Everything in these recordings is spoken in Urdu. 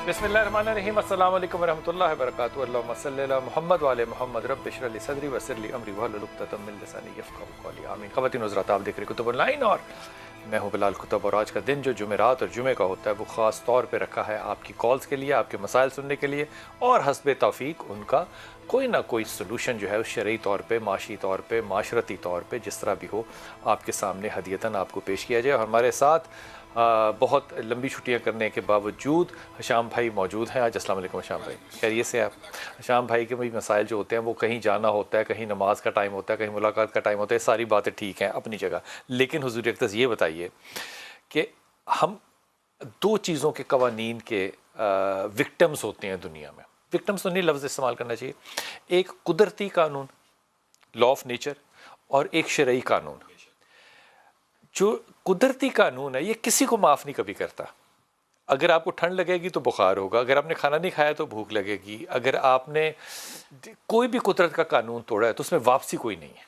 بسم اللہ الرحمن الرحیم، السلام علیکم ورحمۃ اللہ وبرکاتہ۔ اللہم صلی علی محمد وعلی محمد، رب اشرح لی صدری ویسر لی امری واحلل عقدۃ من لسانی یفقہوا قولی، آمین۔ خواتین و حضرات، آپ دیکھ رہے کتب آن لائن اور میں ہوں بلال کتب، اور آج کا دن جو جمعرات اور جمعے کا ہوتا ہے وہ خاص طور پہ رکھا ہے آپ کی کالز کے لیے، آپ کے مسائل سننے کے لیے، اور حسب توفیق ان کا کوئی نہ کوئی سلوشن جو ہے اس شرعی طور پہ، معاشی طور پہ، معاشرتی طور پہ، جس طرح بھی ہو، آپ کے سامنے ہدیتاً آپ کو پیش کیا جائے۔ اور ہمارے ساتھ بہت لمبی چھٹیاں کرنے کے باوجود حشام بھائی موجود ہیں آج۔ السلام علیکم حشام بھائی، خیریت سے آپ؟ حشام بھائی کے بھی مسائل جو ہوتے ہیں وہ کہیں جانا ہوتا ہے، کہیں نماز کا ٹائم ہوتا ہے، کہیں ملاقات کا ٹائم ہوتا ہے، ساری باتیں ٹھیک ہیں اپنی جگہ، لیکن حضور اقدس یہ بتائیے کہ ہم دو چیزوں کے قوانین کے وکٹمز ہوتے ہیں دنیا میں۔ وکٹمز تو نہیں لفظ استعمال کرنا چاہیے، ایک قدرتی قانون، لا آف نیچر، اور ایک شرعی قانون۔ جو قدرتی قانون ہے یہ کسی کو معاف نہیں کبھی کرتا۔ اگر آپ کو ٹھنڈ لگے گی تو بخار ہوگا، اگر آپ نے کھانا نہیں کھایا تو بھوک لگے گی، اگر آپ نے کوئی بھی قدرت کا قانون توڑا ہے تو اس میں واپسی کوئی نہیں ہے۔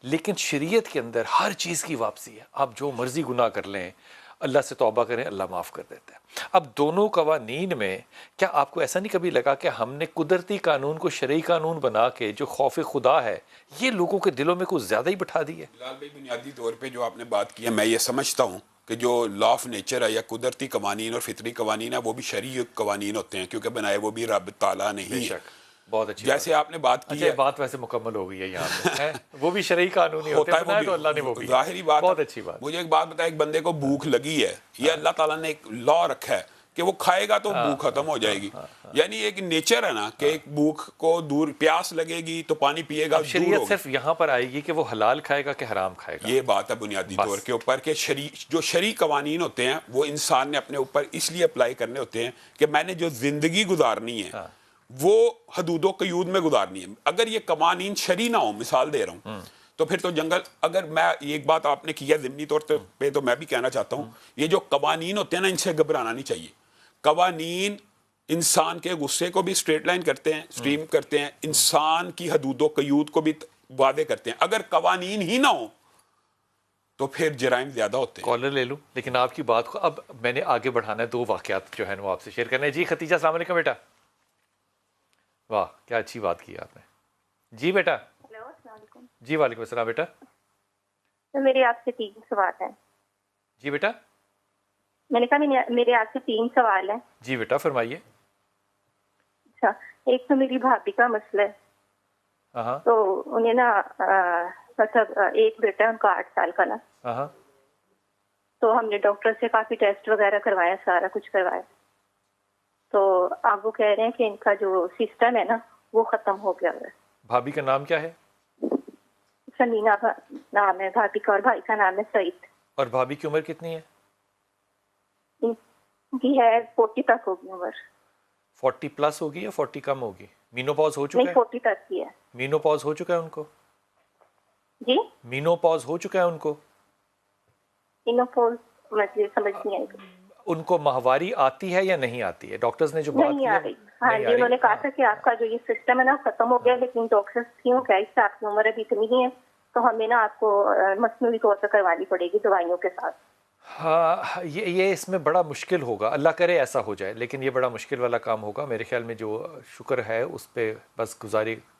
لیکن شریعت کے اندر ہر چیز کی واپسی ہے، آپ جو مرضی گناہ کر لیں، اللہ سے توبہ کریں، اللہ معاف کر دیتا ہے۔ اب دونوں قوانین میں کیا آپ کو ایسا نہیں کبھی لگا کہ ہم نے قدرتی قانون کو شرعی قانون بنا کے جو خوف خدا ہے یہ لوگوں کے دلوں میں کچھ زیادہ ہی بٹھا دی ہے؟ بلال بھائی، بنیادی طور پہ جو آپ نے بات کی ہے، میں یہ سمجھتا ہوں کہ جو لا آف نیچر ہے یا قدرتی قوانین اور فطری قوانین ہے وہ بھی شرعی قوانین ہوتے ہیں، کیونکہ بنائے وہ بھی رب تعالیٰ نے بے ہی ہے۔ شک، بہت اچھی جیسے آپ نے بات کی اچھا، ہے، یہ بات ویسے مکمل ہو گئی ہے یہاں پہ ہے، وہ بھی شرعی قانونی ہوتے ہوتا ہیں، ہے وہ بنایا تو اللہ نے وہ بھی بھی، ظاہری بات بہت ہے۔ اچھی بات۔ مجھے ایک بات بتائے، ایک بندے کو بھوک لگی ہے، یہ اللہ تعالیٰ نے ایک لا رکھا ہے کہ وہ کھائے گا تو بھوک ختم ہو جائے گی، یعنی ایک نیچر ہے نا کہ ایک بھوک کو دور، پیاس لگے گی تو پانی پیے گا، اب دور شریعت ہوگی۔ صرف یہاں پر آئے گی کہ وہ حلال کھائے گا کہ حرام کھائے گا، یہ بات ہے بنیادی بس۔ طور کے اوپر کہ جو شرعی قوانین ہوتے ہیں وہ انسان نے اپنے اوپر اس لیے اپلائی کرنے ہوتے ہیں کہ میں نے جو زندگی گزارنی ہے وہ حدود و قیود میں گزارنی ہے۔ اگر یہ قوانین شرعی نہ ہو، مثال دے رہا ہوں، تو پھر تو جنگل، اگر میں ایک بات آپ نے کی ہے ضمنی طور پہ تو میں بھی کہنا چاہتا ہوں، یہ جو قوانین ہوتے ہیں نا ان سے گھبرانا نہیں چاہیے۔ قوانین انسان کے غصے کو بھی اسٹریٹ لائن کرتے ہیں، اسٹریم کرتے ہیں، انسان کی حدود و قیود کو بھی واضح کرتے ہیں۔ اگر قوانین ہی نہ ہوں تو پھر جرائم زیادہ ہوتے ہیں۔ کالر لے لوں، لیکن آپ کی بات کو اب میں نے آگے بڑھانا ہے، دو واقعات جو ہیں وہ آپ سے شیئر کرنے ہیں۔ جی ختیجہ، السلام علیکم بیٹا۔ واہ، کیا اچھی بات کی آپ نے۔ جی بیٹا۔ ہیلو، السلام علیکم۔ جی وعلیکم السلام بیٹا۔ تو میرے آپ سے 3 سوال ہیں۔ جی بیٹا۔ میں نے کہا میرے آپ سے 3 سوال ہیں۔ جی بیٹا فرمائیے۔ اچھا، ایک تو میری بھابھی کا مسئلہ ہے، ہاں تو انہیں نا مطلب ایک بیٹا ہے ان کا 8 سال کا نا، ہاں، تو ہم نے ڈاکٹر سے کافی ٹیسٹ وغیرہ کروایا، سارا کچھ کروایا، تو اب وہ کہہ رہے ہیں کہ ان کا جو سسٹم ہے نا وہ ختم ہو گیا ہے۔ بھابھی کا نام کیا ہے؟ سمینا نام ہے بھابھی کا، اور بھائی کا نام ہے سعید۔ اور بھابھی کی عمر کتنی ہے؟ ان کی ہے 40 تک ہوگی عمر۔ 40 پلس ہوگی یا 40 کم ہوگی؟ مینو پاز ہو چکا نہیں، ہے؟ 40 تک کی ہے۔ مینو پاز ہو چکا ہے ان کو؟ جی، مینو پاز ہو چکا ہے ان کو؟ انوفول مجھے سمجھ نہیں آئی۔ ان کو ماہواری آتی ہے یا نہیں آتی ہے؟ ڈاکٹرز نے جو بات نہیں کی آ ہے رہی۔ ہاں جی، انہوں نے کہا تھا کہ آپ کا جو یہ سسٹم ہے نا ختم ہو گیا، لیکن ڈاکٹرز کیوں کہ اس سے آپ کی عمر ابھی اتنی ہی ہے تو ہمیں نا آپ کو مصنوعی طور سے کروانی پڑے گی دوائیوں کے ساتھ۔ ہاں، یہ اس میں بڑا مشکل ہوگا، اللہ کرے ایسا ہو جائے، لیکن یہ بڑا مشکل والا کام ہوگا میرے خیال میں۔ جو شکر ہے اس پہ بس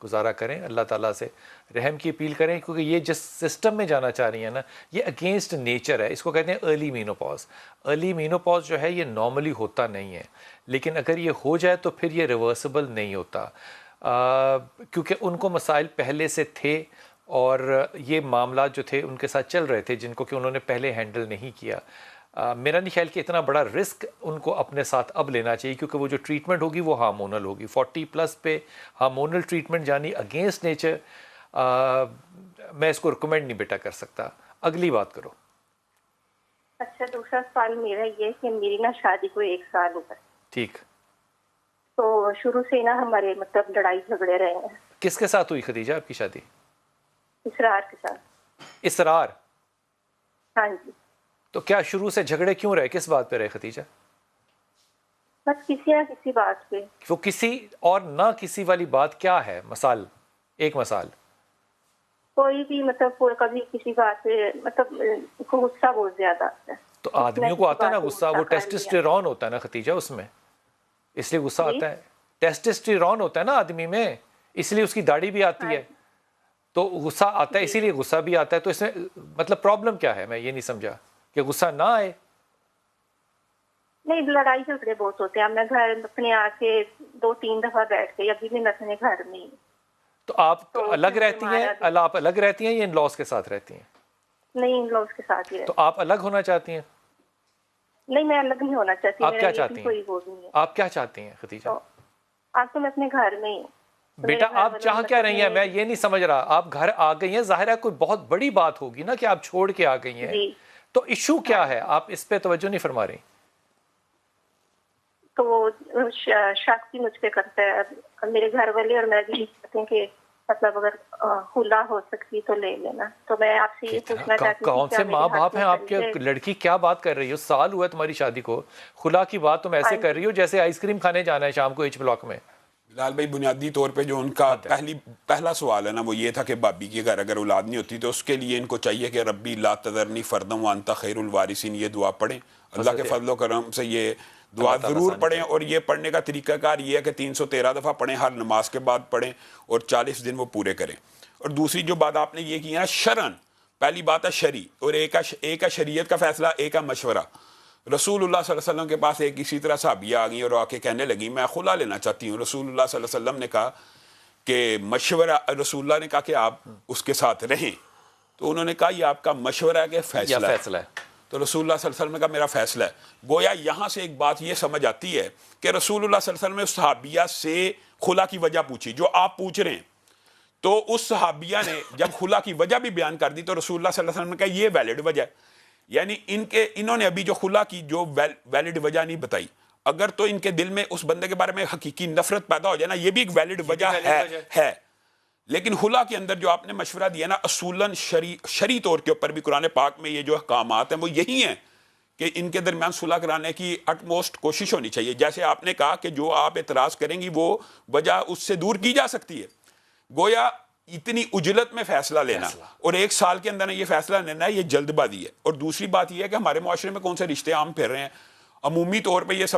گزارا کریں، اللہ تعالیٰ سے رحم کی اپیل کریں، کیونکہ یہ جس سسٹم میں جانا چاہ رہی ہیں نا یہ اگینسٹ نیچر ہے۔ اس کو کہتے ہیں ارلی مینوپاز۔ ارلی مینوپاز جو ہے یہ نارملی ہوتا نہیں ہے، لیکن اگر یہ ہو جائے تو پھر یہ ریورسبل نہیں ہوتا، کیونکہ ان کو مسائل پہلے سے تھے اور یہ معاملات جو تھے ان کے ساتھ چل رہے تھے جن کو کہ انہوں نے پہلے ہینڈل نہیں کیا۔ میرا نہیں خیال کہ اتنا بڑا رسک ان کو اپنے ساتھ اب لینا چاہیے، کیونکہ وہ جو ٹریٹمنٹ ہوگی وہ ہارمونل ہوگی۔ 40 پلس پہ ہارمونل ٹریٹمنٹ جانی اگینسٹ نیچر، میں اس کو ریکمینڈ نہیں بیٹا کر سکتا۔ اگلی بات کرو۔ اچھا، دوسرا سوال میرا یہ ہے کہ میری نا شادی کو 1 سال ہو گیا، ٹھیک۔ تو شروع سے نا ہمارے مطلب لڑائی جھگڑے رہے ہیں۔ کس کے ساتھ ہوئی خدیجہ آپ کی شادی؟ اسرار کے ساتھ۔ اسرار؟ ہاں جی۔ تو کیا شروع سے جھگڑے کیوں رہے؟ کس بات پہ رہے خدیجہ؟ بس کسی نہ کسی بات پہ۔ وہ کسی اور نہ کسی والی بات کیا ہے؟ مثال، ایک مثال۔ کوئی بھی مطلب کبھی کسی بات پہ مطلب کو غصہ بہت زیادہ آتا ہے۔ تو آدمیوں کو آتا ہے نا غصہ، وہ ٹیسٹسٹیرون ہوتا ہے نا خدیجہ اس میں۔ اس لیے غصہ آتا ہے. ٹیسٹسٹیرون ہوتا ہے نا آدمی میں, اس لیے اس کی داڑھی بھی آتی ہے, تو غصہ آتا ہے, اسی لیے غصہ بھی آتا ہے. تو اس میں مطلب پرابلم کیا ہے, میں یہ نہیں سمجھا کہ غصہ نہ آئے. نہیں, لڑائی جھگڑے بہت ہوتے ہیں. میں گھر اپنے آ کے 2-3 دفعہ بیٹھ گئی, ابھی بھی میں اپنے گھر میں. تو آپ الگ رہتی ہیں, آپ الگ رہتی ہیں یا ان لاس کے ساتھ رہتی ہیں؟ نہیں, ان لاس کے ساتھ ہی رہتی. تو آپ الگ ہونا چاہتی ہیں؟ نہیں, میں الگ نہیں ہونا چاہتی. آپ کیا چاہتی کوئی ہیں؟ وہ بھی نہیں. آپ کیا چاہتی ہیں خدیجہ؟ آپ تو میں اپنے گھر میں ہی ہوں. بیٹا آپ چاہ کیا رہی ہیں, میں یہ نہیں سمجھ رہا. آپ گھر آ گئی ہیں, ظاہر ہے کوئی بہت بڑی بات ہوگی نا کہ آپ چھوڑ کے آ گئی ہیں, تو ایشو کیا ہے؟ آپ اس پہ توجہ نہیں فرما رہی. تو وہ شک بھی مجھ پہ کرتا ہے, میرے گھر والے اور میں بھی کہتے ہیں کہ مطلب اگر خلا ہو سکتی تو لے لینا. تو میں آپ سے یہ پوچھنا چاہتی ہوں, کون سے ماں باپ ہیں آپ کے؟ لڑکی کیا بات کر رہی ہو, سال ہوا ہے تمہاری شادی کو, خلا کی بات تم ایسے کر رہی ہو جیسے آئس کریم کھانے جانا ہے شام کو ایچ بلاک میں. بلال بھائی, بنیادی طور پہ جو ان کا پہلا سوال ہے نا, وہ یہ تھا کہ بابی کے گھر اگر اولاد نہیں ہوتی تو اس کے لیے ان کو چاہیے کہ ربی لا تذرنی فردا وانت خیر الوارثین, یہ دعا پڑھیں. اللہ کے فضل و کرم سے یہ دعا ضرور پڑھیں, اور یہ پڑھنے کا طریقہ کار یہ ہے کہ 313 دفعہ پڑھیں, ہر نماز کے بعد پڑھیں, اور 40 دن وہ پورے کریں. اور دوسری جو بات آپ نے یہ کی ہے شرعن, پہلی بات ہے شرعی, اور ایک ہے شریعت کا فیصلہ, ایک ہے مشورہ. رسول اللہ صلی اللہ علیہ وسلم کے پاس ایک اسی طرح صحابیہ آ گئیں اور آ کے کہنے لگی میں خلا لینا چاہتی ہوں. رسول اللہ صلی اللہ علیہ وسلم نے کہا کہ مشورہ, رسول اللہ نے کہا کہ آپ اس کے ساتھ رہیں, تو انہوں نے کہا یہ آپ کا مشورہ ہے کہ فیصلہ ہے؟ تو رسول اللہ صلی اللہ علیہ وسلم نے کہا میرا فیصلہ ہے. گویا یہاں سے ایک بات یہ سمجھ آتی ہے کہ رسول اللہ صلی اللہ علیہ وسلم نے اس صحابیہ سے خلا کی وجہ پوچھی جو آپ پوچھ رہے ہیں, تو اس صحابیہ نے جب خلا کی وجہ بھی بیان کر دی تو رسول اللہ صلی اللہ علیہ وسلم نے کہا یہ ویلڈ وجہ ہے. یعنی انہوں نے ابھی جو خلا کی جو ویلڈ وجہ نہیں بتائی, اگر تو ان کے دل میں اس بندے کے بارے میں حقیقی نفرت پیدا ہو جائے نا, یہ بھی ایک ویلڈ وجہ ہے. لیکن خلا کے اندر جو آپ نے مشورہ دیا نا, اصولاً شرعی طور کے اوپر بھی قرآن پاک میں یہ جو احکامات ہیں وہ یہی ہیں کہ ان کے درمیان صلح کرانے کی اٹموسٹ کوشش ہونی چاہیے. جیسے آپ نے کہا کہ جو آپ اعتراض کریں گی وہ وجہ اس سے دور کی جا سکتی ہے. گویا اتنی اجلت میں فیصلہ لینا اور 1 سال کے اندر یہ فیصلہ لینا ہے, یہ جلد بازی ہے. اور دوسری بات یہ ہے کہ ہمارے معاشرے میں کون سے رشتے عام پھر رہے ہیں. عمومی طور پہ یہ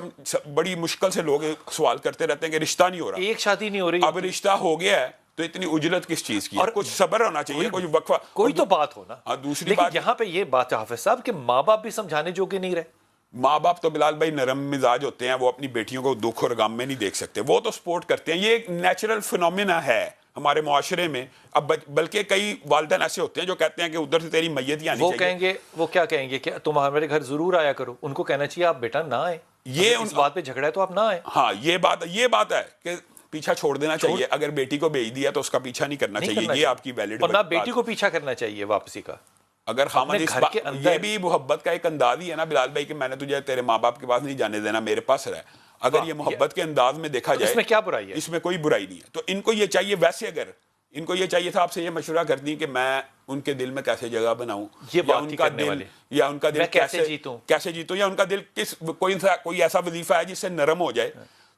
بڑی مشکل سے لوگ سوال کرتے رہتے ہیں کہ رشتہ نہیں ہو رہا, ایک شادی نہیں ہو رہی, اب رشتہ ہو گیا ہے تو اتنی اجلت کس چیز کی ہے؟ کچھ صبر ہونا چاہیے, کچھ وقفہ, کوئی تو بات ہونا. دوسری بات یہاں پہ یہ بات حافظ صاحب کہ ماں باپ بھی سمجھانے جو کہ نہیں رہے. ماں باپ تو بلال بھائی نرم مزاج ہوتے ہیں, وہ اپنی بیٹیوں کو دکھ اور غم میں نہیں دیکھ سکتے, وہ تو سپورٹ کرتے ہیں. یہ ایک نیچرل فینومینا ہے ہمارے معاشرے میں. اب بلکہ کئی والدین ایسے ہوتے ہیں جو کہتے ہیں کہ ادھر سے تیری میت ہی آنی چاہیے. وہ کیا کہیں گے کہ تم ہمارے گھر ضرور آیا کرو. ان کو کہنا چاہیے آپ بیٹا نہ آئے, یہ اس بات پہ جھگڑا ہے تو آپ نہ آئے. ہاں, یہ بات ہے کہ پیچھا چھوڑ دینا چاہیے. اگر بیٹی کو بھیج دیا تو اس کا پیچھا نہیں کرنا چاہیے. یہ آپ کی ویلڈ, اور نہ بیٹی کو پیچھا کرنا چاہیے واپسی کا. اگر یہ بھی محبت کا ایک انداز ہی ہے نا بلال بھائی کہ میں نے تجھے تیرے ماں باپ کے پاس نہیں جانے دینا, میرے پاس رہ. اگر یہ محبت کے انداز میں دیکھا جائے اس میں کیا برائی ہے؟ اس میں کوئی برائی نہیں ہے. تو ان کو یہ چاہیے, ویسے اگر ان کو یہ چاہیے تھا آپ سے یہ مشورہ کر دیں کہ میں ان کے دل میں کیسے جگہ بناؤں, یا ان کا دل کیسے جیتوں, یا ان کا دل کس کوئی ایسا وظیفہ ہے جس سے نرم ہو جائے.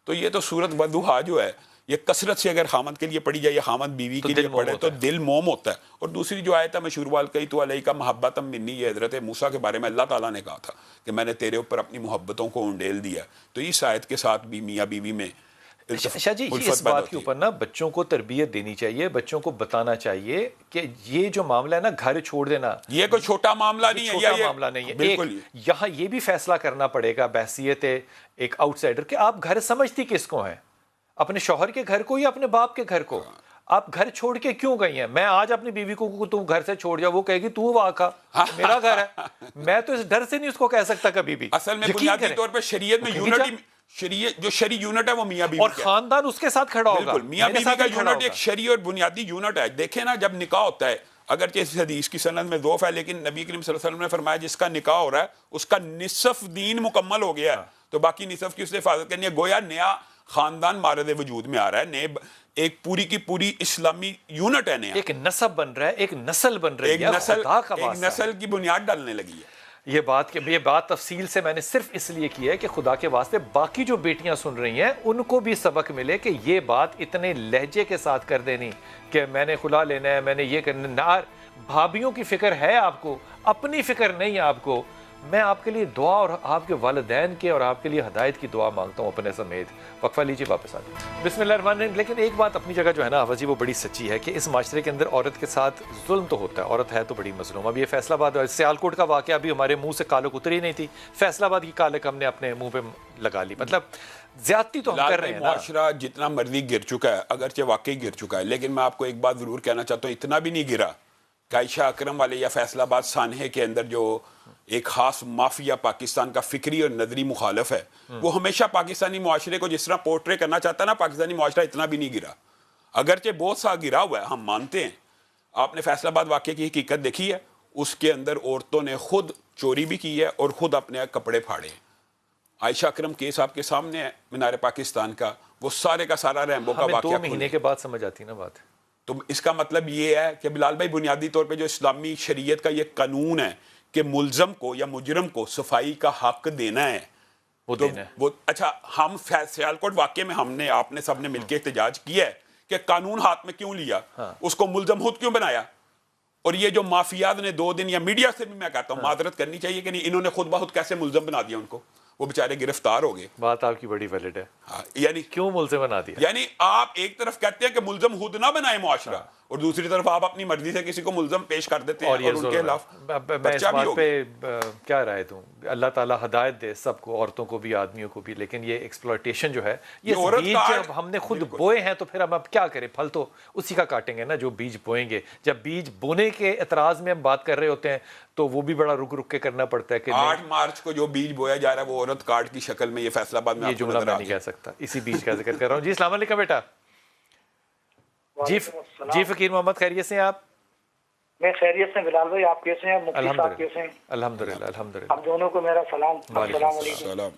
تو یہ تو صورت وضحا جو ہے یہ کثرت سے اگر خامد کے لیے پڑھی جائے یا خامد بیوی کے لیے پڑھے تو دل موم ہوتا ہے. اور دوسری جو آیت ہے مشہور والقیت علیک محبۃ منی, یہ حضرت موسیٰ کے بارے میں اللہ تعالیٰ نے کہا تھا کہ میں نے تیرے اوپر اپنی محبتوں کو انڈیل دیا. تو اس آیت کے ساتھ بھی میاں بیوی میں شاہ جی اس بات کے اوپر نا بچوں کو تربیت دینی چاہیے, بچوں کو بتانا چاہیے کہ یہ جو معاملہ ہے نا گھر چھوڑ دینا, یہ کوئی چھوٹا معاملہ نہیں ہے, چھوٹا معاملہ نہیں ہے. بالکل یہاں یہ بھی فیصلہ کرنا پڑے گا بحیثیت ایک آؤٹ سائڈر کہ آپ گھر سمجھتی کس کو ہیں, اپنے شوہر کے گھر کو یا اپنے باپ کے گھر کو. آپ گھر چھوڑ کے کیوں گئی ہیں؟ میں آج اپنی بیوی کو تو گھر سے چھوڑ جا, وہ کہے گی تو وہاں کا میرا گھر ہے. میں تو اس ڈر سے نہیں اس کو کہہ سکتا کبھی بھی. اصل میں بنیادی طور پہ شریعت میں یونٹی, جو شرعی یونٹ ہے وہ میاں بیوی اور خاندان اس کے ساتھ کھڑا ہوگا. بالکل, میاں بیوی کا یونٹ ایک شرعی اور بنیادی یونٹ ہے. دیکھیں نا جب نکاح ہوتا ہے, اگرچہ اس حدیث کی سند میں ضعف ہے, لیکن نبی کریم صلی اللہ علیہ وسلم نے فرمایا جس کا نکاح ہو رہا ہے اس کا نصف دین مکمل ہو گیا ہے, تو باقی نصف کی اس سے حفاظت کرنی ہے. گویا نیا خاندان مارد وجود میں آ رہا ہے, نئے ایک پوری کی پوری اسلامی یونٹ ہے, نیا ایک نسب بن رہا ہے, ایک نسل بن رہی ہے, ایک نسل کی بنیاد ڈالنے لگی ہے. یہ بات تفصیل سے میں نے صرف اس لیے کی ہے کہ خدا کے واسطے باقی جو بیٹیاں سن رہی ہیں ان کو بھی سبق ملے کہ یہ بات اتنے لہجے کے ساتھ کر دینی کہ میں نے خلا لینا ہے, میں نے یہ کرنا. بھابھیوں کی فکر ہے آپ کو, اپنی فکر نہیں ہے آپ کو. میں آپ کے لیے دعا اور آپ کے والدین کے اور آپ کے لیے ہدایت کی دعا مانگتا ہوں اپنے سمیت. وقفہ لیجیے واپس آتے ہیں. بسم اللہ الرحمن الرحیم. لیکن ایک بات اپنی جگہ جو ہے نا آفا جی وہ بڑی سچی ہے کہ اس معاشرے کے اندر عورت کے ساتھ ظلم تو ہوتا ہے, عورت ہے تو بڑی مظلوم. اب یہ فیصل آباد سیالکوٹ کا واقعہ بھی ہمارے منہ سے کالک اتری نہیں تھی, فیصل آباد کی کالک ہم نے اپنے منہ پہ لگا لی. مطلب زیادتی تو ہم کر رہے ہیں نا. معاشرہ جتنا مرضی گر چکا ہے, اگرچہ واقعی گر چکا ہے, لیکن میں آپ کو ایک بات ضرور کہنا چاہتا ہوں, اتنا بھی نہیں گرا کہ عائشہ اکرم والے یا فیصل آباد سانحے کے اندر جو ایک خاص مافیا پاکستان کا فکری اور نظری مخالف ہے, وہ ہمیشہ پاکستانی معاشرے کو جس طرح پورٹرے کرنا چاہتا ہے نا, پاکستانی معاشرہ اتنا بھی نہیں گرا. اگرچہ بہت سا گرا ہوا ہے, ہم مانتے ہیں. آپ نے فیصل آباد واقعے کی حقیقت دیکھی ہے, اس کے اندر عورتوں نے خود چوری بھی کی ہے اور خود اپنے کپڑے پھاڑے. عائشہ اکرم کیس آپ کے سامنے ہے مینار پاکستان کا, وہ سارے کا سارا ریمبو کا واقعہ. 2 مہینے کے بعد سمجھ آتی نا بات. تو اس کا مطلب یہ ہے کہ بلال بھائی بنیادی طور پہ جو اسلامی شریعت کا یہ قانون ہے کہ ملزم کو یا مجرم کو صفائی کا حق دینا ہے, وہ دینا ہے. وہ اچھا, ہم سیالکوٹ واقعے میں ہم نے آپ نے سب نے مل کے احتجاج کیا ہے کہ قانون ہاتھ میں کیوں لیا, اس کو ملزم خود کیوں بنایا. اور یہ جو مافیات نے 2 دن, یا میڈیا سے بھی میں کہتا ہوں معذرت کرنی چاہیے کہ نہیں, انہوں نے خود بخود کیسے ملزم بنا دیا ان کو, وہ بیچارے گرفتار ہو گئے. بات آپ کی بڑی ویلڈ ہے. یعنی کیوں ملزم بنا دیا؟ یعنی آپ ایک طرف کہتے ہیں کہ ملزم خود نہ بنائے معاشرہ, اور دوسری طرف آپ اپنی مرضی سے کسی کو ملزم پیش کر دیتے ہیں اور ان کے خلاف میں اس بات پہ کیا رائے دوں, اللہ تعالیٰ ہدایت دے سب کو, عورتوں کو بھی آدمیوں کو بھی. لیکن یہ ایکسپلوٹیشن جو ہے, یہ بیج جب ہم نے خود بوئے ہیں تو پھر ہم اب کیا کریں, پھل تو اسی کا کاٹیں گے نا جو بیج بوئیں گے. جب بیج بونے کے اعتراض میں ہم بات کر رہے ہوتے ہیں تو وہ بھی بڑا رک کے کرنا پڑتا ہے کہ 8 مارچ کو جو بیج بویا جا رہا ہے وہ عورت کارڈ کی شکل میں, یہ فیصل آباد میں یہ جملہ میں نہیں کہہ سکتا, اسی بیج کا ذکر کر رہا ہوں. جی السلام علیکم بیٹا. جی فقیر محمد خیریت سے ہیں آپ؟ میں خیریت سے. بلال بھائی آپ کیسے ہیں؟ مفتی صاحب کیسے ہیں؟ الحمدللہ الحمدللہ. آپ دونوں کو میرا سلام. السلام علیکم. سلام.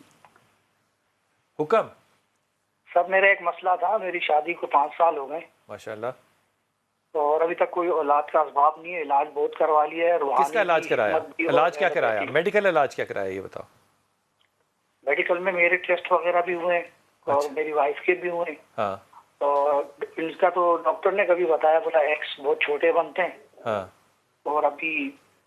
حکم سب میرا ایک مسئلہ تھا, میری شادی کو 5 سال ہو گئے ماشاءاللہ, اور ابھی تک کوئی اولاد کا اسباب نہیں ہے. علاج بہت کروا لیا ہے. کس کا علاج کرایا؟ علاج کیا کرایا؟ میڈیکل علاج کیا کرایا یہ بتاؤ. میڈیکل میں میرے ٹیسٹ وغیرہ بھی ہوئے ہیں اور میری وائف کے بھی ہوئے ہیں. ہاں, اور ان کا تو ڈاکٹر نے کبھی بتایا, بولا ایکس بہت چھوٹے بنتے ہیں. ہاں, اور ابھی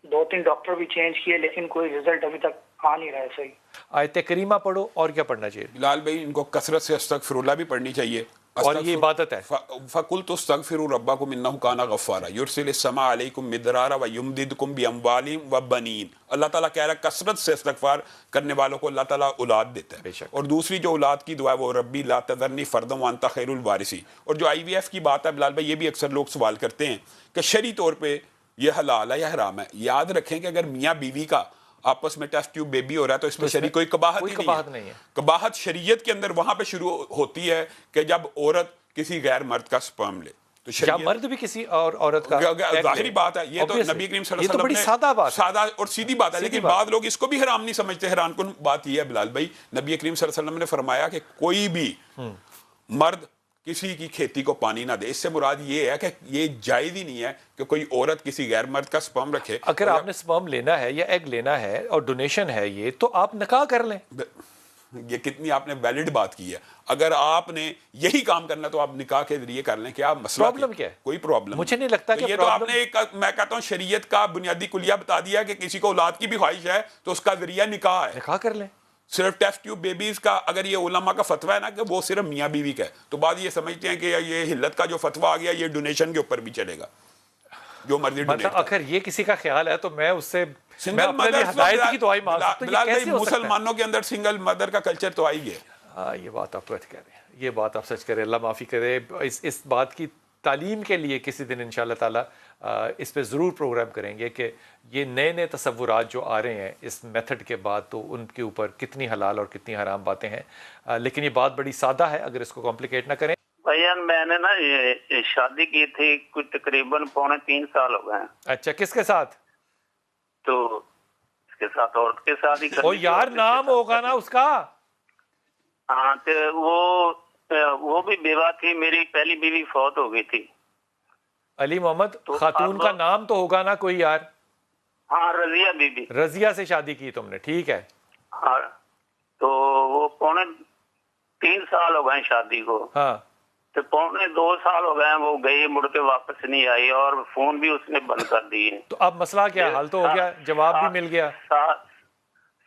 2-3 ڈاکٹر بھی چینج کیے, لیکن کوئی رزلٹ ابھی تک آ نہیں رہا ہے صحیح. آیت کریمہ پڑھو, اور کیا پڑھنا چاہیے؟ بلال بھائی ان کو کثرت سے استغفر اللہ بھی پڑھنی چاہیے, اور یہ عبادت ہے. فَقُلْتُ اسْتَغْفِرُوا رَبَّكُمْ إِنَّهُ كَانَ غَفَّارًا يُرْسِلِ السَّمَاءَ عَلَيْكُمْ مِدْرَارًا وَيُمْدِدْكُمْ بِأَمْوَالٍ وَبَنِينَ. اللہ تعالیٰ کہہ رہا ہے کثرت سے استغفار کرنے والوں کو اللہ تعالیٰ اولاد دیتا ہے. اور دوسری جو اولاد کی دعا ہے وہ ربی لا تذرنی فردا وانت خیر الوارثین. اور جو IVF کی بات ہے بلال بھائی, یہ بھی اکثر لوگ سوال کرتے ہیں کہ شرعی طور پہ یہ حلال ہے یا حرام ہے. یاد رکھیں کہ اگر میاں بیوی کا آپس میں ٹیسٹ ٹیوب بیبی ہو رہا ہے تو اس میں شریعت کوئی قباحت نہیں ہے. قباحت شریعت کے اندر وہاں پہ شروع ہوتی ہے کہ جب عورت کسی غیر مرد کا سپرم لے. تو یا مرد بھی کسی اور عورت کا, ظاہری بات ہے, یہ تو نبی کریم صلی اللہ علیہ وسلم, یہ تو بڑی سادہ بات, سادہ اور سیدھی بات ہے. لیکن بعض لوگ اس کو بھی حرام نہیں سمجھتے. حیران کن بات یہ ہے بلال بھائی, نبی کریم صلی اللہ علیہ وسلم نے فرمایا کہ کوئی بھی مرد کسی کی کھیتی کو پانی نہ دے. اس سے مراد یہ ہے کہ یہ جائز ہی نہیں ہے کہ کوئی عورت کسی غیر مرد کا سپرم رکھے. اگر آپ نے سپرم لینا ہے یا ایگ لینا ہے اور ڈونیشن ہے یہ, تو آپ نکاح کر لیں. یہ کتنی آپ نے ویلڈ بات کی ہے. اگر آپ نے یہی کام کرنا تو آپ نکاح کے ذریعے کر لیں. کیا مسئلہ پرابلم کیا ہے؟ کوئی پرابلم مجھے نہیں لگتا کہ یہ تو آپ نے میں کہتا ہوں شریعت کا بنیادی کلیہ بتا دیا کہ کسی کو اولاد کی بھی خواہش ہے تو اس کا ذریعہ نکاح ہے. نکاح کر لیں. صرف ٹیسٹ ٹیوب بیبیز کا اگر یہ علماء کا فتویٰ ہے نا کہ وہ صرف میاں بیوی کا ہے, تو بعد یہ سمجھتے ہیں کہ یہ حلت کا جو فتویٰ آ گیا یہ ڈونیشن کے اوپر بھی چلے گا, جو مرضی ڈونیٹ. مطلب اگر یہ کسی کا خیال ہے تو میں اس سے ہدایت کی دعائی مانگ سکتا ہوں. مسلمانوں کے اندر سنگل مدر کا کلچر تو آئی ہے. ہاں, یہ بات آپ سچ کہہ رہے ہیں, یہ بات آپ سچ کہہ رہے ہیں, اللہ معافی کرے. اس بات کی تعلیم کے لیے کسی دن انشاءاللہ تعالیٰ اس پہ ضرور پروگرام کریں گے کہ یہ نئے تصورات جو آ رہے ہیں اس میتھڈ کے بعد, تو ان کے اوپر کتنی حلال اور کتنی حرام باتیں ہیں. لیکن یہ بات بڑی سادہ ہے, اگر اس کو کمپلیکیٹ نہ کریں. بھائیان میں نے نا یہ شادی کی تھی کچھ تقریباً 3.25 سال ہو گئے ہیں. اچھا, کس کے ساتھ؟ تو اس کے ساتھ عورت کے ساتھ ہی. او یار, نام ہوگا نا اس کا. ہاں, تو وہ بھی بیوہ تھی, میری پہلی بیوی فوت ہو گئی تھی. علی محمد, خاتون کا نام تو ہوگا نا کوئی یار. ہاں, رضیہ بیوی. رضیہ سے شادی کی تم نے, ٹھیک ہے. ہاں, تو وہ 3.25 سال ہو گئے شادی کو. ہاں, تو 2.25 سال ہو گئے, وہ گئی مڑ کے واپس نہیں آئی, اور فون بھی اس نے بند کر دیے. تو اب مسئلہ کیا؟ حل تو ہو گیا, جواب بھی مل گیا.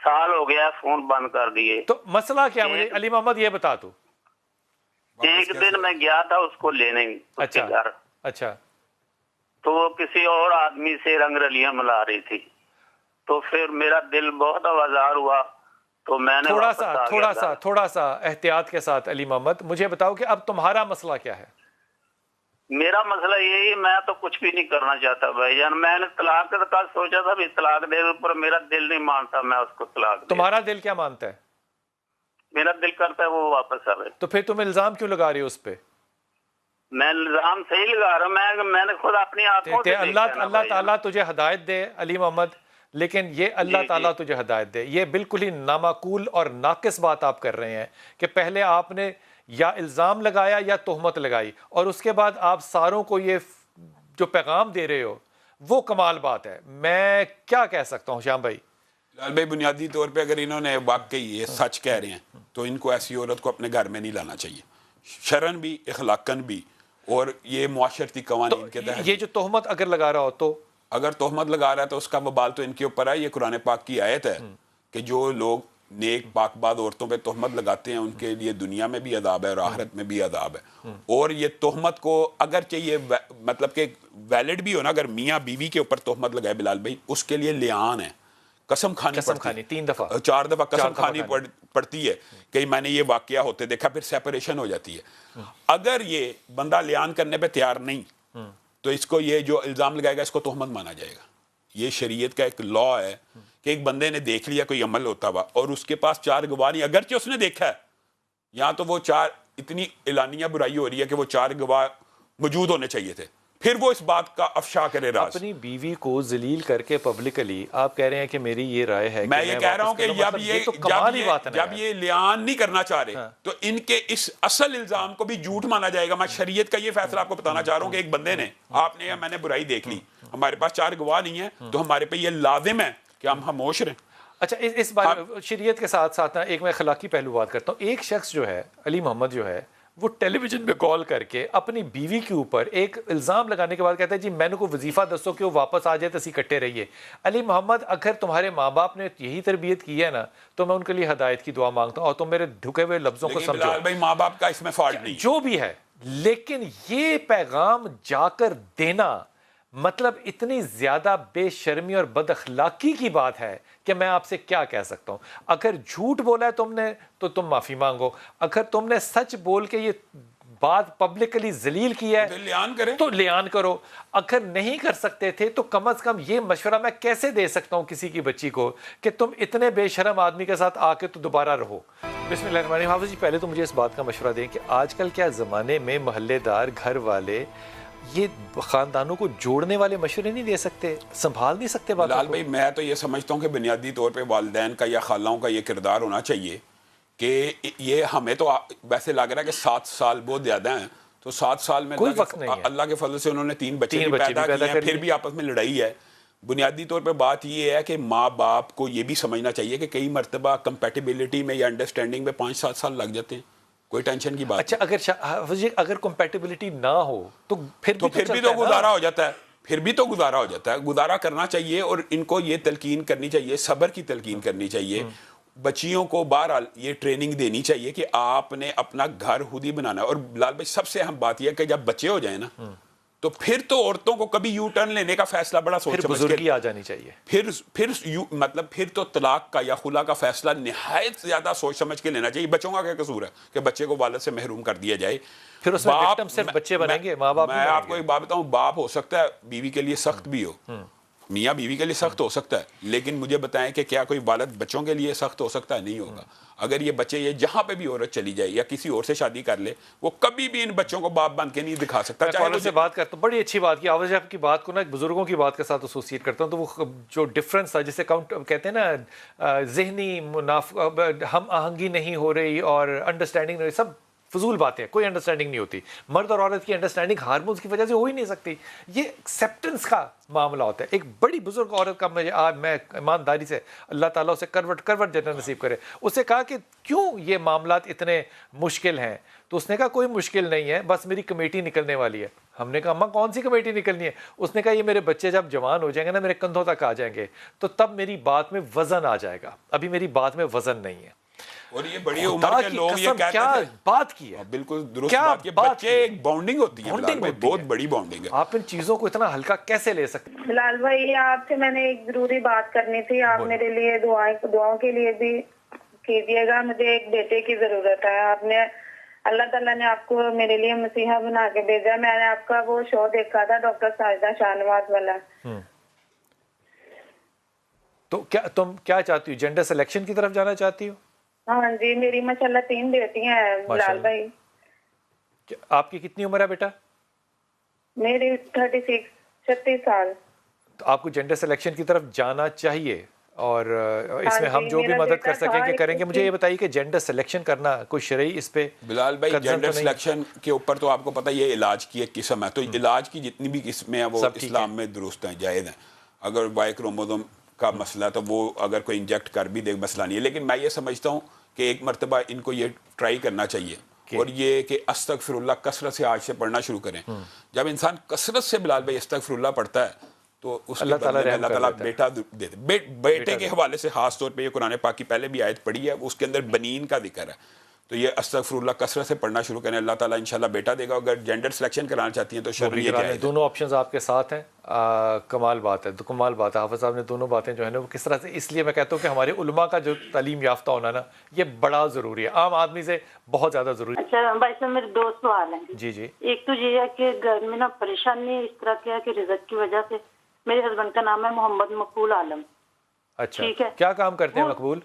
سال ہو گیا فون بند کر دیے. تو مسئلہ کیا مجھے علی محمد یہ بتا تو. ایک دن میں گیا تھا اس کو لینے اس کے گھر. اچھا. تو وہ کسی اور آدمی سے رنگ رلیاں ملا رہی تھی. تو پھر میرا دل بہت آوازار ہوا تو میں نے تھوڑا سا احتیاط کے ساتھ علی محمد مجھے بتاؤ کہ اب تمہارا مسئلہ کیا ہے؟ میرا مسئلہ یہی، میں تو کچھ بھی نہیں کرنا چاہتا بھائی جان. میں نے طلاق کا سوچا تھا بھی طلاق دے دوں، پر میرا دل نہیں مانتا میں اس کو طلاق دے. تمہارا دل کیا مانتا ہے؟ میرا دل کرتا ہے وہ واپس آئے. تو پھر تم الزام کیوں لگا رہے ہو اس پہ؟ میں الزام صحیح لگا رہا ہوں، میں نے خود اپنی آنکھوں سے اللہ تعالیٰ تجھے ہدایت دے علی محمد، لیکن یہ اللہ تعالیٰ تجھے ہدایت دے. یہ بالکل ہی نامعقول اور ناقص بات آپ کر رہے ہیں کہ پہلے آپ نے یا الزام لگایا یا تہمت لگائی اور اس کے بعد آپ ساروں کو یہ جو پیغام دے رہے ہو وہ کمال بات ہے. میں کیا کہہ سکتا ہوں شام بھائی؟ لال بھائی بنیادی طور پہ اگر انہوں نے واقعی یہ سچ کہہ رہے ہیں تو ان کو ایسی عورت کو اپنے گھر میں نہیں لانا چاہیے، شرعن بھی اخلاقاً بھی، اور یہ معاشرتی قوانین کے تحت. یہ جو تہمت اگر لگا رہا ہو تو اگر تہمت لگا رہا ہے تو اس کا وبال تو ان کے اوپر ہے. یہ قرآن پاک کی آیت ہے کہ جو لوگ نیک پاک باد عورتوں پہ تہمت لگاتے ہیں ان کے لیے دنیا میں بھی عذاب ہے اور آخرت میں بھی عذاب ہے. اور یہ تہمت کو اگرچہ یہ مطلب کہ ویلڈ بھی ہو نا، اگر میاں بیوی کے اوپر تہمت لگائے بلال بھائی، اس کے لیے لیان ہے، قسم کھانی 4 دفعہ قسم کھانی پڑتی ہے کہ میں نے یہ واقعہ ہوتے دیکھا، پھر سیپریشن ہو جاتی ہے. اگر یہ بندہ لیان کرنے پہ تیار نہیں تو اس کو یہ جو الزام لگائے گا اس کو تہمت مانا جائے گا. یہ شریعت کا ایک لا ہے کہ ایک بندے نے دیکھ لیا کوئی عمل ہوتا ہوا اور اس کے پاس 4 گواہ نہیں، اگرچہ اس نے دیکھا ہے، یہاں تو وہ 4 اتنی اعلانیہ برائی ہو رہی ہے کہ وہ 4 گواہ موجود ہونے چاہیے تھے، پھر وہ اس بات کا افشا کرے راز. اپنی بیوی کو ذلیل کر کے پبلکلی آپ کہہ رہے ہیں کہ میری یہ رائے ہے، میں یہ کہہ رہا ہوں کہ جب یہ لیان نہیں کرنا چاہ رہے تو ان کے اس اصل الزام کو بھی جھوٹ مانا جائے گا. میں شریعت کا یہ فیصلہ آپ کو بتانا چاہ رہا ہوں کہ ایک بندے نے، آپ نے یا میں نے برائی دیکھ لی، ہمارے پاس 4 گواہ نہیں ہیں تو ہمارے پہ یہ لازم ہے کہ ہم خاموش رہیں. اچھا اس بارے شریعت کے ساتھ ساتھ ایک میں اخلاقی پہلو بات کرتا ہوں. ایک شخص جو ہے علی محمد جو ہے وہ ٹیلی ویژن پہ کال کر کے اپنی بیوی کے اوپر ایک الزام لگانے کے بعد کہتا ہے جی میں نے کو وظیفہ دسو کہ وہ واپس آ جائے تو اسی کٹے رہیے. علی محمد اگر تمہارے ماں باپ نے یہی تربیت کی ہے نا تو میں ان کے لیے ہدایت کی دعا مانگتا ہوں اور تم میرے ڈھکے ہوئے لفظوں کو سمجھو. بلال بھائی ماں باپ کا اس میں فالٹ نہیں جو بھی ہے، لیکن یہ پیغام جا کر دینا مطلب اتنی زیادہ بے شرمی اور بد اخلاقی کی بات ہے کہ میں آپ سے کیا کہہ سکتا ہوں. اگر جھوٹ بولا ہے تم نے تو تم معافی مانگو، اگر تم نے سچ بول کے یہ بات پبلکلی ذلیل کی ہے تو لیان کرو. اگر نہیں کر سکتے تھے تو کم از کم یہ مشورہ میں کیسے دے سکتا ہوں کسی کی بچی کو کہ تم اتنے بے شرم آدمی کے ساتھ آ کے تو دوبارہ رہو. بسم اللہ الرحمن الرحیم. حافظ جی پہلے تو مجھے اس بات کا مشورہ دیں کہ آج کل کیا زمانے میں محلے دار، گھر والے یہ خاندانوں کو جوڑنے والے مشورے نہیں دے سکتے، سنبھال نہیں سکتے باتوں کو؟ لال بھائی میں تو یہ سمجھتا ہوں کہ بنیادی طور پہ والدین کا یا خالوں کا یہ کردار ہونا چاہیے کہ یہ ہمیں تو ویسے لگ رہا ہے کہ 7 سال بہت زیادہ ہیں، تو 7 سال میں کوئی وقت نہیں ہے. اللہ کے فضل سے انہوں نے 3 بچے بھی پیدا کیے ہیں، پھر بھی آپس میں لڑائی ہے. بنیادی طور پہ بات یہ ہے کہ ماں باپ کو یہ بھی سمجھنا چاہیے کہ کئی مرتبہ کمپیٹیبلٹی میں یا انڈرسٹینڈنگ میں 5-7 سال لگ جاتے ہیں، کوئی ٹینشن کی بات. اچھا اگر کمپیٹیبلٹی نہ ہو تو پھر بھی تو گزارا ہو جاتا ہے، پھر بھی تو گزارا ہو جاتا ہے. گزارا کرنا چاہیے اور ان کو یہ تلقین کرنی چاہیے، صبر کی تلقین کرنی چاہیے. بچیوں کو بہرحال یہ ٹریننگ دینی چاہیے کہ آپ نے اپنا گھر خود ہی بنانا ہے. اور بلال بھائی سب سے اہم بات یہ ہے کہ جب بچے ہو جائیں نا تو پھر تو عورتوں کو کبھی یو ٹرن لینے کا فیصلہ بڑا سوچ سمجھ کے بزرگی آ جانی چاہیے. پھر تو طلاق کا یا خلا کا فیصلہ نہایت زیادہ سوچ سمجھ کے لینا چاہیے. بچوں کا کیا قصور ہے کہ بچے کو والد سے محروم کر دیا جائے؟ پھر اس میں وکٹم صرف بچے بنیں گے، ماں باپ. میں آپ کو ایک بات بتاؤں، باپ ہو سکتا ہے بیوی کے لیے سخت بھی ہو، میاں بیوی کے لیے سخت ہو سکتا ہے، لیکن مجھے بتائیں کہ کیا کوئی والد بچوں کے لیے سخت ہو سکتا ہے؟ نہیں ہوگا. اگر یہ بچے یہ جہاں پہ بھی عورت چلی جائے یا کسی اور سے شادی کر لے، وہ کبھی بھی ان بچوں کو باپ بن کے نہیں دکھا سکتا. میں سے بات کرتا ہوں، بڑی اچھی بات کی آواز آپ کی بات کو نا بزرگوں کی بات کے ساتھ ایسوسیٹ کرتا ہوں، تو وہ جو ڈفرینس تھا جسے کہتے ہیں نا ذہنی ہم آہنگی نہیں ہو رہی اور انڈرسٹینڈنگ نہیں، سب فضول باتیں, کوئی انڈرسٹینڈنگ نہیں ہوتی. مرد اور عورت کی انڈرسٹینڈنگ ہارمونز کی وجہ سے ہو ہی نہیں سکتی. یہ ایکسیپٹنس کا معاملہ ہوتا ہے. ایک بڑی بزرگ عورت کا میں ایمانداری سے اللہ تعالیٰ اسے کروٹ جنت نصیب کرے, اسے کہا کہ کیوں یہ معاملات اتنے مشکل ہیں؟ تو اس نے کہا کوئی مشکل نہیں ہے, بس میری کمیٹی نکلنے والی ہے. ہم نے کہا اماں کون سی کمیٹی نکلنی ہے؟ اس نے کہا یہ میرے بچے جب جوان ہو جائیں گے نا, میرے کندھوں تک آ جائیں گے, تو تب میری بات میں وزن آ جائے گا, ابھی میری بات میں وزن نہیں ہے. اور یہ بڑی عمر کے لوگ یہ کہتے ہیں, بات کی ہے بالکل درست بات, یہ بچے ایک بانڈنگ ہوتی ہے, بہت بڑی بانڈنگ ہے. آپ ان چیزوں کو اتنا ہلکا کیسے لے سکتے ہیں؟ بلال بھائی آپ سے میں نے ایک ضروری بات کرنی تھی, آپ میرے لیے دعاؤں کے لیے بھی کیجیے گا. مجھے ایک بیٹے کی ضرورت ہے. آپ نے اللہ تعالیٰ نے آپ کو میرے لیے مسیحا بنا کے بھیجا. میں نے آپ کا وہ شو دیکھا تھا ڈاکٹر ساجدہ شاہنواز والا. تو کیا تم کیا چاہتی ہو, جینڈر سلیکشن کی طرف جانا چاہتی ہو؟ ہاں جی, میری ماشاءاللہ 3 بیٹیاں ہیں بلال بھائی. آپ کی کتنی عمر ہے بیٹا؟ میری 36 سال. تو آپ کو جینڈر سلیکشن کی طرف جانا چاہیے, اور اس میں ہم جو بھی مدد کر سکیں گے کریں گے. مجھے یہ بتائیے کہ جینڈر سلیکشن کرنا کوئی شرعی اس پہ؟ بلال بھائی جینڈر سلیکشن کے اوپر تو آپ کو پتہ یہ علاج کی ایک قسم ہے, تو علاج کی جتنی بھی قسمیں ہیں وہ اسلام میں درست ہیں, جائز ہیں. اگر وائی کروموزوم کا مسئلہ تو وہ اگر کوئی انجیکٹ کر بھی دے مسئلہ نہیں ہے, لیکن میں یہ سمجھتا ہوں کہ ایک مرتبہ ان کو یہ ٹرائی کرنا چاہیے, اور یہ کہ استغفر اللہ کثرت سے آج سے پڑھنا شروع کریں. جب انسان کثرت سے بلال بھائی استغفر اللہ پڑھتا ہے تو اس کے بدلے میں اللہ تعالیٰ بیٹا دیتے. بیٹے کے حوالے سے خاص طور پہ یہ قرآن پاک کی پہلے بھی آیت پڑھی ہے, اس کے اندر بنین کا ذکر ہے, تو یہ استغفر اللہ کثرت سے پڑھنا شروع کریں, اللہ تعالیٰ انشاءاللہ بیٹا دے گا. اگر جینڈر سلیکشن کرانا چاہتی ہیں تو شرعی جائز. دونوں آپشنز آپ کے ساتھ ہیں, کمال بات ہے, کمال بات ہے. حافظ صاحب نے دونوں باتیں جو ہے نا وہ کس طرح سے, اس لیے میں کہتا ہوں کہ ہمارے علماء کا جو تعلیم یافتہ ہونا نا یہ بڑا ضروری ہے, عام آدمی سے بہت زیادہ ضروری ہے. اچھا بھائی صاحب میرے 2 سوال ہیں. جی جی. ایک تو یہ ہے کہ گھر میں نا پریشانی اس طرح کی ہے کہ رزق کی وجہ سے, میرے ہسبینڈ کا نام ہے محمد مقبول عالم. اچھا, ٹھیک ہے. کیا کام کرتے ہیں مقبول؟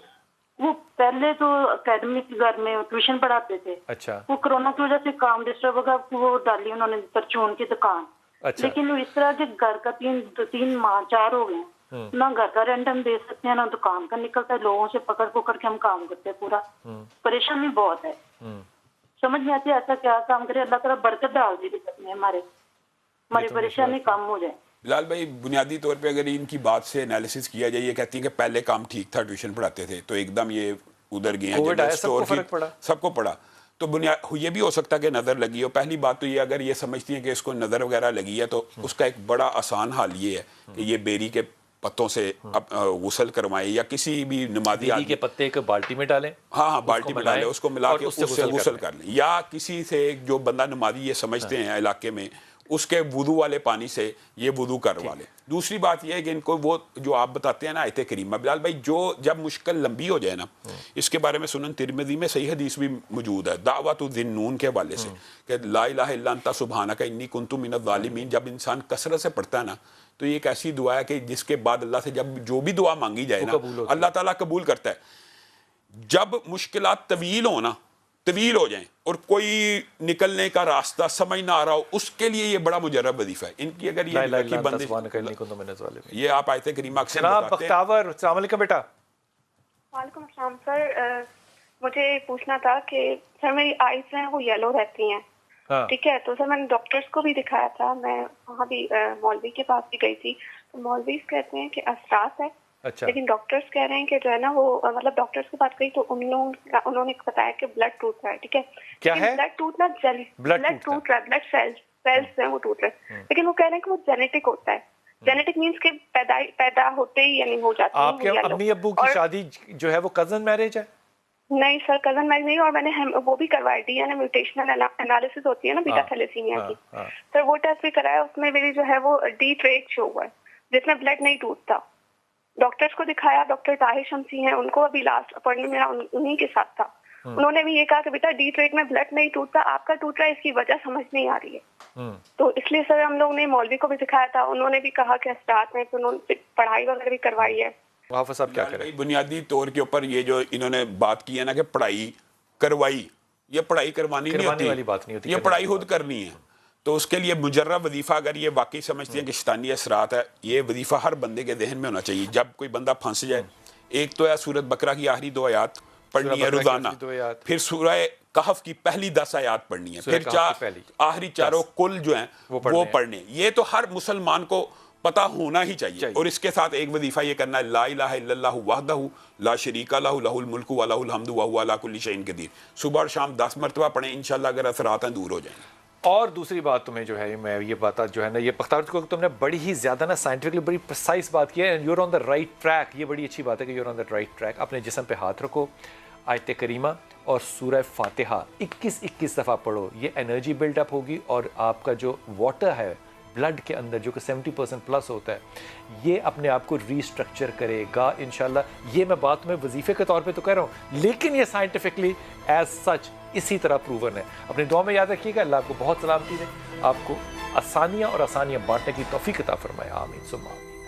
وہ پہلے تو اکیڈمی گھر میں ٹیوشن پڑھاتے تھے. اچھا. وہ کرونا کی وجہ سے کام ڈسٹرب ہو گیا, وہ ڈالی انہوں نے پرچون کی دکان. اچھا. لیکن اس طرح کے گھر کا 3 ماہ 4 ہو گئے, نہ گھر کا رینٹ ہم دے سکتے ہیں نہ دکان کا نکلتا ہے, لوگوں سے پکڑ کے ہم کام کرتے ہیں. پورا پریشانی بہت ہے, سمجھ نہیں آتی ایسا کیا کام کرے. اللہ تعالیٰ برکت ڈال دی ہماری پریشانی کم ہو جائے. بلال بھائی بنیادی طور پہ اگر ان کی بات سے انالیسس کیا جائے, یہ کہتی ہیں کہ پہلے کام ٹھیک تھا, ٹیوشن پڑھاتے تھے, تو ایک دم یہ ادھر گئے ہیں, سب کو پڑھا. تو یہ بھی ہو سکتا ہے کہ نظر لگی ہو. پہلی بات تو یہ, اگر یہ سمجھتی ہیں کہ اس کو نظر وغیرہ لگی ہے تو اس کا ایک بڑا آسان حال یہ ہے کہ یہ بیری کے پتوں سے غسل کروائیں, یا کسی بھی نمازی آدمی کے پتے ایک بالٹی میں ڈالیں. ہاں بالٹی میں ڈالیں, اس کو ملا کے اس سے غسل کر لیں, یا کسی سے جو بندہ نمازی یہ سمجھتے ہیں علاقے میں اس کے وضو والے پانی سے یہ وضو کروا لیں. دوسری بات یہ ہے کہ ان کو وہ جو آپ بتاتے ہیں نا آیت کریمہ, بلال بھائی جو جب مشکل لمبی ہو جائے نا, اس کے بارے میں سنن ترمذی میں صحیح حدیث بھی موجود ہے دعوت الذنون کے حوالے سے, کہ لا الہ الا انت سبحانک انی کنت من الظالمین. جب انسان کثرت سے پڑھتا ہے نا تو یہ ایک ایسی دعا ہے کہ جس کے بعد اللہ سے جب جو بھی دعا مانگی جائے نا اللہ تعالیٰ قبول کرتا ہے. جب مشکلات طویل ہو جائیں اور کوئی نکلنے کا راستہ سمجھ نہ آ رہا ہو, اس کے لیے یہ بڑا مجرب وظیفہ ہے. ان کی اگر یہ بندش یہ آپ آیت کریمہ اکثر بتاتے ہیں. السلام علیکم بیٹا. وعلیکم السلام سر, مجھے پوچھنا تھا کہ سر میری آئیز ہیں وہ یلو رہتی ہیں, ٹھیک ہے, تو سر میں نے ڈاکٹرز کو بھی دکھایا تھا, میں وہاں بھی مولوی کے پاس بھی گئی تھی, تو مولویز کہتے ہیں کہ اثرات ہے. لیکن ڈاکٹرز کہہ رہے ہیں کہ جو ہے نا وہ مطلب ڈاکٹرز کے بات کہی تو انہوں نے بتایا کہ بلڈ ٹوٹ رہا ہے. ٹھیک ہے, کیا ہے بلڈ ٹوٹنا, بلڈ ٹوٹ رہا ہے, بلڈ سیلز ہیں وہ ٹوٹ رہے ہیں, لیکن وہ کہہ رہے ہیں کہ وہ جینیٹک ہوتا ہے. جینیٹک مینس کہ پیدا ہوتے ہی یعنی ہو جاتی ہے. آپ کے امی ابو کی شادی جو ہے وہ کزن میرج ہے؟ نہیں سر, کزن میرج نہیں, اور میں نے وہ بھی کروایا, ڈی این اے میوٹیشنل انالیسس ہوتی ہے نا بیٹا تھیلیسیمیا کی, سر وہ ٹیسٹ بھی کرایا, اس میں میری جو ہے وہ ڈی ٹریٹ شو ہوا ہے جس میں بلڈ نہیں ٹوٹتا. ڈاکٹرز کو دکھایا, ڈاکٹر طاہر شمسی ہیں, ان کو ابھی لاسٹ اپوائنٹمنٹ میرا انہی کے ساتھ تھا. انہوں نے بھی یہ کہا کہ بیٹا ڈی ٹریٹ میں بلڈ نہیں ٹوٹتا, آپ کا ٹوٹ رہا ہے, اس کی وجہ سمجھ نہیں آ رہی ہے. تو اس لیے سر ہم لوگ نے مولوی کو بھی دکھایا تھا, انہوں نے بھی کہا کہ اثرات میں, تو انہوں نے پڑھائی وغیرہ بھی کروائی ہے. حافظ صاحب کیا کریں؟ بنیادی طور کے اوپر یہ جو انہوں نے بات کی ہے نا کہ پڑھائی کروائی, یہ پڑھائی کروانی نہیں ہوتی, یہ پڑھائی خود کرنی ہے. تو اس کے لیے مجرب وظیفہ اگر یہ واقعی سمجھتی ہیں کہ شیطانی اثرات ہے, یہ وظیفہ ہر بندے کے ذہن میں ہونا چاہیے. جب کوئی بندہ پھنس جائے, ایک تو ہے سورۃ بقرہ کی آخری 2 آیات پڑھنی ہے روزانہ, پھر سورہ کہف کی پہلی 10 آیات پڑھنی ہے، سورہ پھر کہف کی پہلی آخری چاروں کل جو ہیں وہ پڑھنے. یہ تو ہر مسلمان کو پتہ ہونا ہی چاہیے. اور اس کے ساتھ ایک وظیفہ یہ کرنا ہے لا الہ الا اللہ وحدہ لا شریک لہ لہ الملک و لہ الحمد وہو علی کل شیء قدیر. صبح اور شام 10 مرتبہ پڑھیں، انشاءاللہ اگر اثرات ہیں دور ہو جائیں گے. اور دوسری بات تمہیں جو ہے میں یہ بات جو ہے نا یہ بختار کو تم نے بڑی ہی زیادہ نا سائنٹیفکلی بڑی پریسائز بات کی ہے. And you are on the right track. یہ بڑی اچھی بات ہے کہ you are on the right track. اپنے جسم پہ ہاتھ رکھو، آیت کریمہ اور سورہ فاتحہ 21 دفعہ پڑھو. یہ انرجی بلڈ اپ ہوگی اور آپ کا جو واٹر ہے بلڈ کے اندر جو کہ 70% پلس ہوتا ہے یہ اپنے آپ کو ریسٹرکچر کرے گا انشاءاللہ. یہ میں بات تمہیں وظیفے کے طور پہ تو کہہ رہا ہوں، لیکن یہ سائنٹیفکلی ایز سچ اسی طرح پروون ہے. اپنی دعا میں یاد رکھیے گا. اللہ آپ کو بہت سلامتی دے، آپ کو آسانیاں اور آسانیاں بانٹنے کی توفیق عطا فرمائے. آمین ثم آمین.